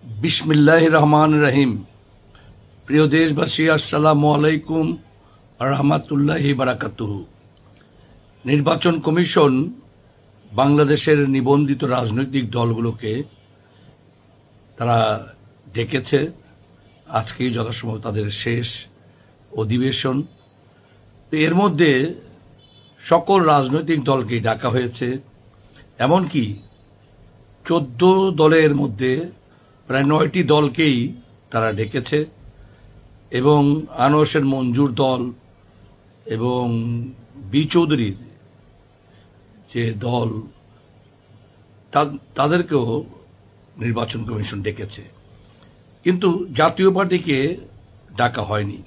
बिस्मिल्लाहिर रहमानिर रहीम। प्रिय देशवासी, अस्सलामु आलैकुम रहमतुल्लाहि बाराकातुहु। নির্বাচন কমিশন বাংলাদেশের নিবন্ধিত রাজনৈতিক দলগুলোকে তারা ডেকেছে। আজকেই যথাসম্ভব তাদের শেষ অধিবেশন। এর মধ্যে সকল রাজনৈতিক দলকেই ডাকা হয়েছে। এমনকি 14 দলের মধ্যে প্রায় 9টি দলকেই তারা ডেকেছে এবং আনোয়ার মঞ্জুর দল এবং বি চৌধুরীর যে দল তাদেরকেও নির্বাচন কমিশন ডেকেছে, কিন্তু জাতীয় পার্টিকে ডাকা হয়নি।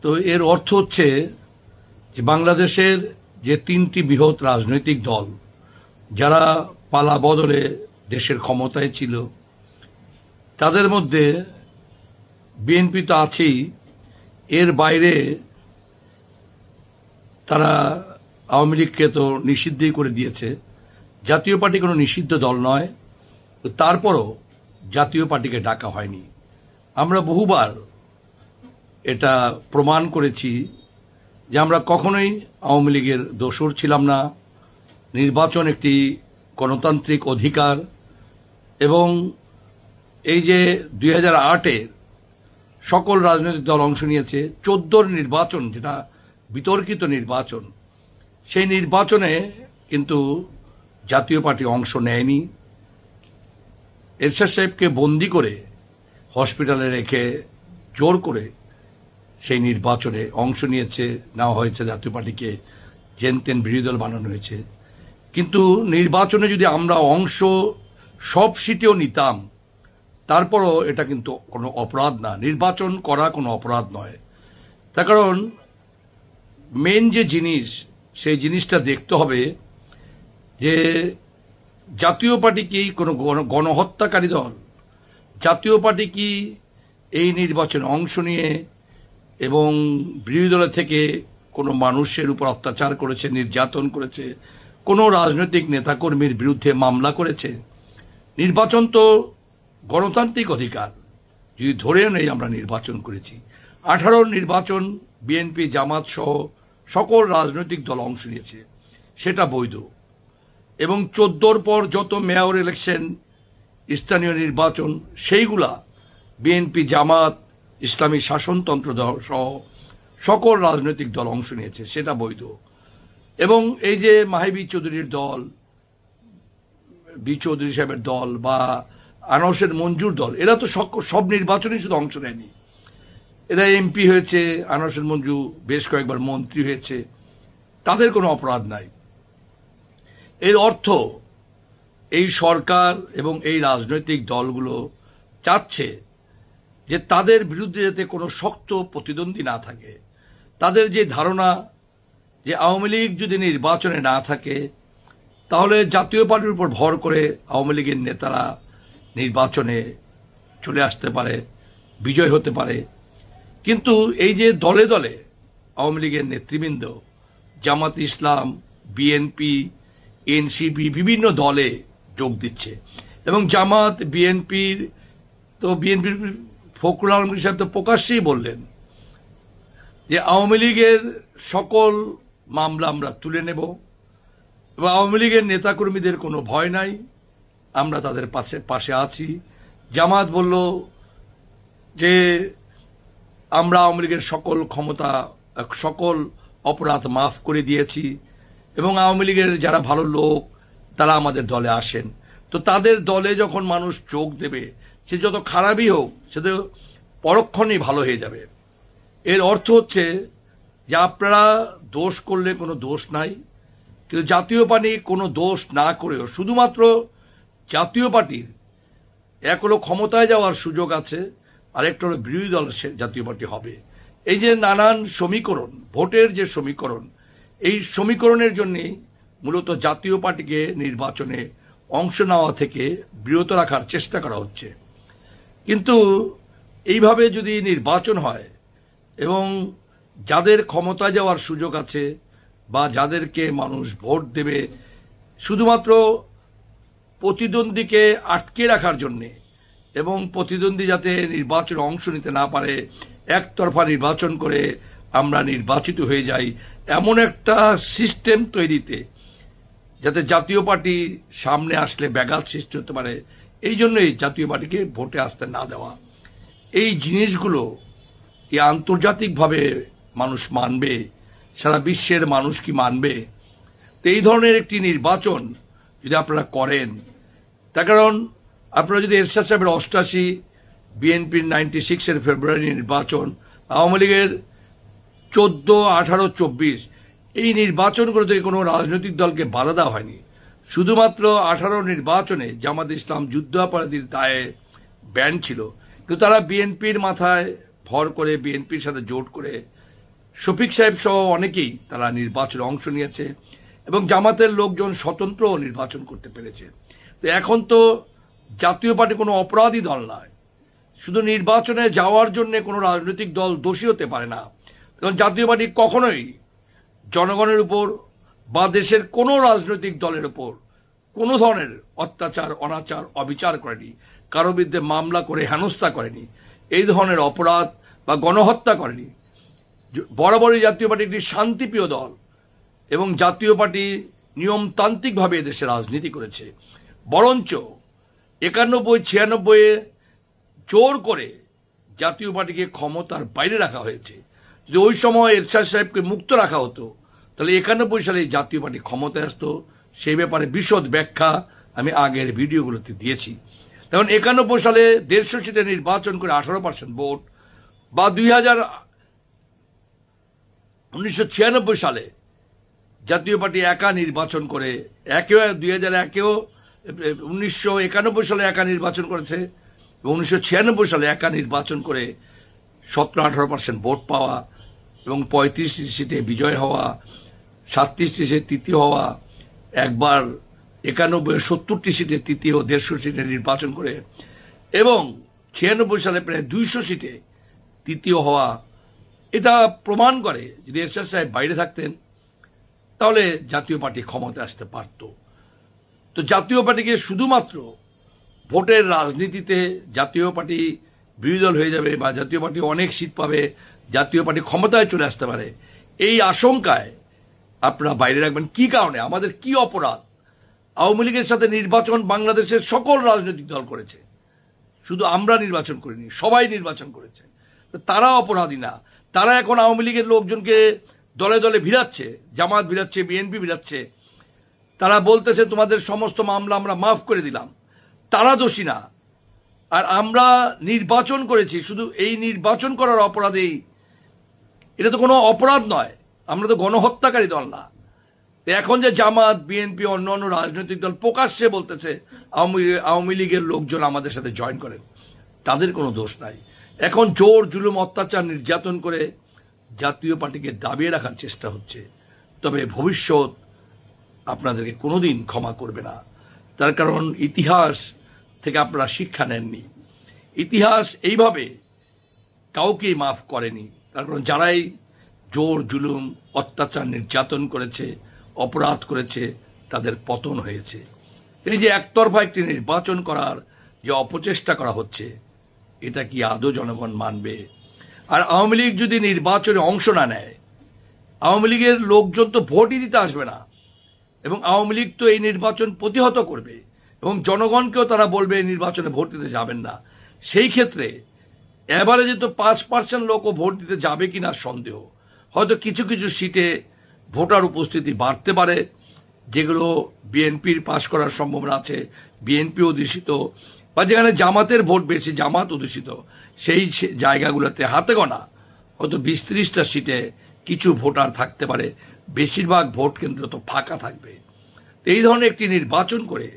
তো এর অর্থ হচ্ছে যে বাংলাদেশের যে 3টি বৃহৎ রাজনৈতিক দল যারা পালা বদলে দেশের ক্ষমতায় ছিল, তাদের মধ্যে বিএনপি তো আছেই, এর বাইরে তারা আওয়ামী লীগকে তো নিষিদ্ধই করে দিয়েছে। জাতীয় পার্টি কোনো নিষিদ্ধ দল নয়, তারপরও জাতীয় পার্টিকে ডাকা হয়নি। আমরা বহুবার এটা প্রমাণ করেছি যে আমরা কখনোই আওয়ামী লীগের দোসর ছিলাম না। নির্বাচন একটি গণতান্ত্রিক অধিকার এবং এই যে 2008-এর সকল রাজনৈতিক দল অংশ নিয়েছে, 14 নির্বাচন যেটা বিতর্কিত নির্বাচন, সেই নির্বাচনে কিন্তু জাতীয় পার্টি অংশ নেয়নি। এরশাদ সাহেবকে বন্দি করে হসপিটালে রেখে জোর করে সেই নির্বাচনে অংশ নেওয়া হয়েছে। জাতীয় পার্টিকে জেনতেন বিরোধী দল বানানো হয়েছে। কিন্তু নির্বাচনে যদি আমরা অংশ সব সিটেও নিতাম, তারপরও এটা কিন্তু কোনো অপরাধ না। নির্বাচন করা কোনো অপরাধ নয়। তার কারণ মেন যে জিনিস, সেই জিনিসটা দেখতে হবে যে জাতীয় পার্টি কি কোনো গণহত্যাকারী দল? জাতীয় পার্টি কি এই নির্বাচনে অংশ নিয়ে এবং বিরোধী দলের থেকে কোনো মানুষের উপর অত্যাচার করেছে, নির্যাতন করেছে, কোনো রাজনৈতিক নেতাকর্মীর বিরুদ্ধে মামলা করেছে? নির্বাচন তো গণতান্ত্রিক অধিকার। যদি ধরেও নেই আমরা নির্বাচন করেছি, 18 নির্বাচন বিএনপি জামাত সহ সকল রাজনৈতিক দল অংশ নিয়েছে, সেটা বৈধ। এবং 14-র পর যত মেয়র ইলেকশন, স্থানীয় নির্বাচন, সেইগুলা বিএনপি জামাত ইসলামী শাসনতন্ত্র সহ সকল রাজনৈতিক দল অংশ নিয়েছে, সেটা বৈধ। এবং এই যে মাহিবি চৌধুরীর দল, বি চৌধুরী সাহেবের দল বা আনোয়ার মঞ্জুর দল, এরা তো সব নির্বাচনে শুধু অংশ নেয়নি। এরা এমপি হয়েছে, আনোয়ার মঞ্জু বেশ কয়েকবার মন্ত্রী হয়েছে, তাদের কোনো অপরাধ নাই। এর অর্থ এই সরকার এবং এই রাজনৈতিক দলগুলো চাচ্ছে যে তাদের বিরুদ্ধে যাতে কোনো শক্ত প্রতিদ্বন্দ্বী না থাকে। তাদের যে ধারণা যে আওয়ামী লীগ যদি নির্বাচনে না থাকে, তাহলে জাতীয় পার্টির উপর ভর করে আওয়ামী লীগের নেতারা নির্বাচনে চলে আসতে পারে, বিজয় হতে পারে। কিন্তু এই যে দলে দলে আওয়ামী লীগের নেতৃবৃন্দ, জামাত ইসলাম, বিএনপি, এনসিপি বিভিন্ন দলে যোগ দিচ্ছে এবং জামাত বিএনপির ফখরুল আলম সাহেব তো প্রকাশ্যেই বললেন যে আওয়ামী লীগের সকল মামলা আমরা তুলে নেব এবং আওয়ামী লীগের নেতাকর্মীদের কোনো ভয় নাই, আমরা তাদের পাশে আছি। জামাত বলল যে আমরা আওয়ামী লীগের সকল অপরাধ মাফ করে দিয়েছি এবং আওয়ামী লীগের যারা ভালো লোক তারা আমাদের দলে আসেন। তো তাদের দলে যখন মানুষ যোগ দেবে, সে যত খারাপই হোক, সে তো পরক্ষণেই ভালো হয়ে যাবে। এর অর্থ হচ্ছে যে আপনারা দোষ করলে কোনো দোষ নাই, কিন্তু জাতীয় পার্টি কোনো দোষ না করেও শুধুমাত্র জাতীয় পার্টির এক হলো ক্ষমতায় যাওয়ার সুযোগ আছে, আরেকটা হলো বিরোধী দল জাতীয় পার্টি হবে। এই যে নানান সমীকরণ, ভোটের যে সমীকরণ, এই সমীকরণের জন্যেই মূলত জাতীয় পার্টিকে নির্বাচনে অংশ নেওয়া থেকে বিরত রাখার চেষ্টা করা হচ্ছে। কিন্তু এইভাবে যদি নির্বাচন হয় এবং যাদের ক্ষমতায় যাওয়ার সুযোগ আছে বা যাদেরকে মানুষ ভোট দেবে শুধুমাত্র প্রতিদ্বন্দ্বীকে আটকে রাখার জন্যে এবং প্রতিদ্বন্দ্বী যাতে নির্বাচনে অংশ নিতে না পারে, একতরফা নির্বাচন করে আমরা নির্বাচিত হয়ে যাই, এমন একটা সিস্টেম তৈরিতে যাতে জাতীয় পার্টি সামনে আসলে ব্যাঘাত সৃষ্টি হতে পারে, এই জন্যই জাতীয় পার্টিকে ভোটে আসতে না দেওয়া। এই জিনিসগুলো আন্তর্জাতিকভাবে মানুষ মানবে, সারা বিশ্বের মানুষ কি মানবে? তো এই ধরনের একটি নির্বাচন যদি আপনারা করেন, তার কারণ আপনারা যদি এরশাদ সাহেবের 88, বিএনপির 96-এর ফেব্রুয়ারি নির্বাচন, আওয়ামী লীগের 14, 18, 24 এই নির্বাচনগুলো থেকে কোনো রাজনৈতিক দলকে বাধা দেওয়া হয়নি। শুধুমাত্র 18 নির্বাচনে জামাত ইসলাম যুদ্ধাপরাধীর দায়ে ব্যান ছিল, কিন্তু তারা বিএনপির মাথায় ভর করে, বিএনপির সাথে জোট করে শফিক সাহেব সহ অনেকেই তারা নির্বাচনে অংশ নিয়েছে এবং জামাতের লোকজন স্বতন্ত্র নির্বাচন করতে পেরেছে। তো এখন তো জাতীয় পার্টি কোনো অপরাধী দল নয়, শুধু নির্বাচনে যাওয়ার জন্য কোনো রাজনৈতিক দল দোষী হতে পারে না। কারণ জাতীয় পার্টি কখনোই জনগণের উপর বা দেশের কোনো রাজনৈতিক দলের উপর কোনো ধরনের অত্যাচার, অনাচার, অবিচার করেনি, কারো বিরুদ্ধে মামলা করে হেনস্থা করেনি, এই ধরনের অপরাধ বা গণহত্যা করেনি। বরাবরই জাতীয় পার্টি একটি শান্তিপ্রিয় দল এবং জাতীয় পার্টি নিয়মতান্ত্রিকভাবে দেশে রাজনীতি করেছে। বরঞ্চ 91, 96 জোর করে জাতীয় পার্টিকে ক্ষমতার বাইরে রাখা হয়েছে। যদি ওই সময় এরশাদ সাহেবকে মুক্ত রাখা হতো, তাহলে 91 সালে জাতীয় পার্টি ক্ষমতায় আসতো। সেই ব্যাপারে বিশদ ব্যাখ্যা আমি আগের ভিডিওগুলোতে দিয়েছি। যেমন 91 সালে 150 সিটে নির্বাচন করে 18% ভোট, বা 1996 সালে জাতীয় পার্টি একা নির্বাচন করে 2001-এও 1991 সালে একা নির্বাচন করেছে, 1996 সালে একা নির্বাচন করে 17-18% ভোট পাওয়া এবং 35টি সিটে বিজয় হওয়া, 37টি সিটে তৃতীয় হওয়া, একবার 71-70টি সিটে তৃতীয়, 150 সিটে নির্বাচন করে এবং 96 সালে প্রায় 200 সিটে তৃতীয় হওয়া। এটা প্রমাণ করে যদি এরশাদ সাহেব বাইরে থাকতেন তাহলে জাতীয় পার্টি ক্ষমতায় আসতে পারত। তো জাতীয় পার্টিকে শুধুমাত্র ভোটের রাজনীতিতে জাতীয় পার্টি বিরোধী দল হয়ে যাবে বা জাতীয় পার্টি অনেক সিট পাবে, জাতীয় পার্টি ক্ষমতায় চলে আসতে পারে, এই আশঙ্কায় আপনারা বাইরে রাখবেন। কি কারণে? আমাদের কি অপরাধ? আওয়ামী লীগের সাথে নির্বাচন বাংলাদেশের সকল রাজনৈতিক দল করেছে, শুধু আমরা নির্বাচন করিনি, সবাই নির্বাচন করেছে। তারা অপরাধী না? তারা এখন আওয়ামী লীগের লোকজনকে দলে দলে ভিড়াচ্ছে, জামাত ভিড়াচ্ছে, বিএনপি ভিড়াচ্ছে, তারা বলতেছে তোমাদের সমস্ত মামলা আমরা মাফ করে দিলাম। তারা দোষী না। আর আমরা নির্বাচন করেছি, শুধু এই নির্বাচন করার অপরাধেই, এটা তো কোনো অপরাধ নয়, আমরা তো গণহত্যাকারী দল না। এখন যে জামাত, বিএনপি, অন্যান্য রাজনৈতিক দল প্রকাশ্যে বলতেছে আওয়ামী লীগের লোকজন আমাদের সাথে জয়েন করেন, তাদের কোনো দোষ নাই। এখন জোর জুলুম, অত্যাচার, নির্যাতন করে জাতীয় পার্টিকে দাবিয়ে রাখার চেষ্টা হচ্ছে। তবে ভবিষ্যৎ আপনাদেরকে কোনোদিন ক্ষমা করবে না। তার কারণ ইতিহাস থেকে আপনারা শিক্ষা নেননি। ইতিহাস এইভাবে কাউকেই মাফ করেনি। তার কারণ যারাই জোর জুলুম, অত্যাচার, নির্যাতন করেছে, অপরাধ করেছে, তাদের পতন হয়েছে। এই যে একতরফা একটি নির্বাচন করার যে অপচেষ্টা করা হচ্ছে, এটা কি আদৌ জনগণ মানবে? আর আওয়ামী লীগ যদি নির্বাচনে অংশ না নেয়, আওয়ামী লীগের লোকজন তো ভোটই দিতে আসবে না এবং আওয়ামী লীগ তো এই নির্বাচন প্রতিহত করবে এবং জনগণকেও তারা বলবে নির্বাচনে ভোট দিতে যাবেন না। সেই ক্ষেত্রে এভারেজে তো 5% লোকও ভোট দিতে যাবে কিনা সন্দেহ। হয়তো কিছু কিছু সিটে ভোটার উপস্থিতি বাড়তে পারে, যেগুলো বিএনপির পাশ করার সম্ভাবনা আছে, বিএনপি অধ্যুষিত, বা যেখানে জামাতের ভোট বেশি, জামাত অধ্যুষিত, সেই জায়গাগুলোতে হাতে গোনা হয়তো 20-30টা সিটে কিছু ভোটার থাকতে পারে, বেশিরভাগ ভোট কেন্দ্র তো ফাঁকা থাকবে। এই ধরনের একটি নির্বাচন করে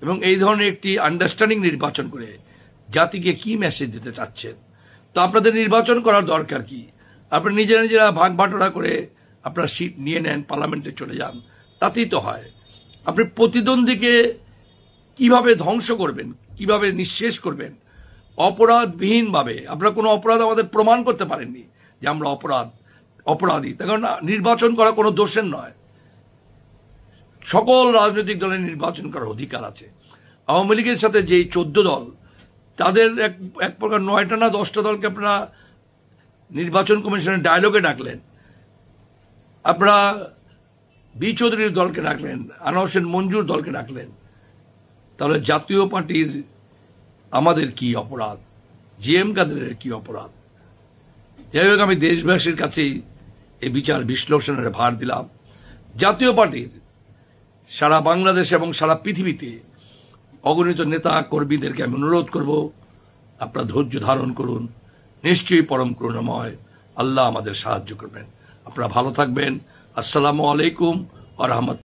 এবং এই ধরনের একটি আন্ডারস্ট্যান্ডিং নির্বাচন করে জাতিকে কি মেসেজ দিতে চাচ্ছেন? তো আপনাদের নির্বাচন করার দরকার কি? আপনারা নিজেরা ভাগ বাটোয়ারা করে আপনারা সিট নিয়ে নেন, পার্লামেন্টে চলে যান, তাতেই তো হয়। আপনি প্রতিদ্বন্দ্বীকে কিভাবে ধ্বংস করবেন, কিভাবে নিঃশেষ করবেন অপরাধবিহীনভাবে? আপনারা কোনো অপরাধ আমাদের প্রমাণ করতে পারেননি যে আমরা অপরাধী। তার কারণ নির্বাচন করা কোনো দোষের নয়। সকল রাজনৈতিক দলের নির্বাচন করার অধিকার আছে। আওয়ামী লীগের সাথে যেই 14 দল তাদের এক প্রকার 9টা না 10টা দলকে আপনারা নির্বাচন কমিশনের ডায়লগে ডাকলেন, আপনারা বি চৌধুরীর দলকে ডাকলেন, আনোয়ার হোসেন মঞ্জুর দলকে ডাকলেন, তাহলে জাতীয় পার্টির আমাদের কি অপরাধ, জিএম কাদেরের কি অপরাধ? যাই হোক, আমি দেশবাসীর কাছেই এই বিচার বিশ্লেষণের ভার দিলাম। জাতীয় পার্টির সারা বাংলাদেশ এবং সারা পৃথিবীতে অগণিত নেতা কর্মীদেরকে আমি অনুরোধ করব, আপনারা ধৈর্য ধারণ করুন, নিশ্চয়ই পরম করুণাময় আল্লাহ আমাদের সাহায্য করবেন। আপনারা ভালো থাকবেন। আসসালামু আলাইকুম ওয়া রাহমাতুল্লাহ।